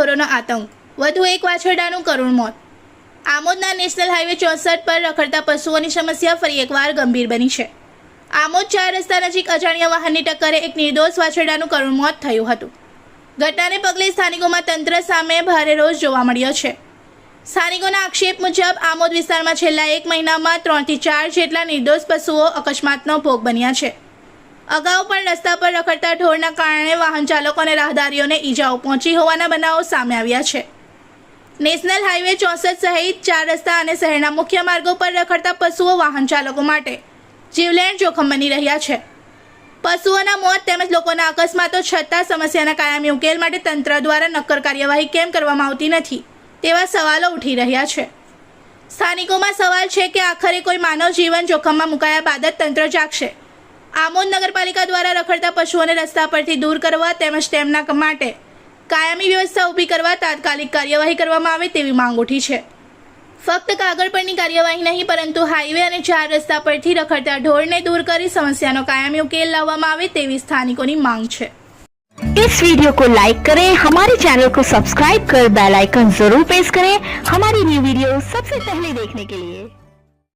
ઢોરોનો આતંક, વધુ એક વાછરડાનું કરુણ મોત। આમોદના નેશનલ હાઈવે 64 પર રખડતા પશુઓની સમસ્યા ફરી એકવાર ગંભીર બની છે। આમોદ 4 રસ્તા નજીક અજાણ્યા વાહનની ટક્કરે એક નિર્દોષ વાછરડાનું કરુણ મોત થયું હતું। ઘટનાને પગલે સ્થાનિકોમાં તંત્ર સામે ભારે રોષ જોવા મળ્યો છે। સ્થાનિકોના આક્ષેપ મુજબ આમોદ વિસ્તારમાં છેલ્લા 1 મહિનામાં 3 થી 4 જેટલા નિર્દોષ પશુઓ અકસ્માતનો ભોગ બન્યા છે। અગાઉ પણ રસ્તા પર રખડતા ઢોરના કારણે વાહન ચાલકો અને રાહદારીઓને ઈજાઓ પહોંચી હોવાના બનાવો સામે આવ્યા છે। નેશનલ હાઈવે 64 સહિત 4 રસ્તા અને શહેરના મુખ્ય માર્ગો પર રખડતા પશુઓ વાહન ચાલકો માટે જીવલેણ જોખમ બની રહ્યા છે। પશુઓના મોત તેમજ લોકોના અકસ્માતો છતાં સમસ્યાના કાયમી ઉકેલ માટે તંત્ર દ્વારા નક્કર કાર્યવાહી કેમ કરવામાં આવતી નથી તેવા સવાલો ઉઠી રહ્યા છે। સ્થાનિકોમાં સવાલ છે કે આખરે કોઈ માનવ જીવન જોખમમાં મુકાયા બાદ જ તંત્ર જાગશે। આમોદ નગરપાલિકા દ્વારા રખડતા પશુઓને રસ્તા પરથી દૂર કરવા તેમજ તેમના માટે કાયમી વ્યવસ્થા ઊભી કરવા તાત્કાલિક કાર્યવાહી કરવામાં આવે તેવી માંગ ઉઠી છે। ફક્ત કાગળ પરની કાર્યવાહી નહીં પરંતુ હાઈવે અને 4 રસ્તા પરથી રખડતા ઢોરને દૂર કરી समस्याનો કાયમી ઉકેલ લાવવામાં આવે તેવી સ્થાનિકોની માંગ છે। इस वीडियो को लाइक करें, हमारे चैनल को सब्सक्राइब कर बेल आइकन जरूर प्रेस करें हमारी न्यू वीडियो सबसे पहले देखने के लिए।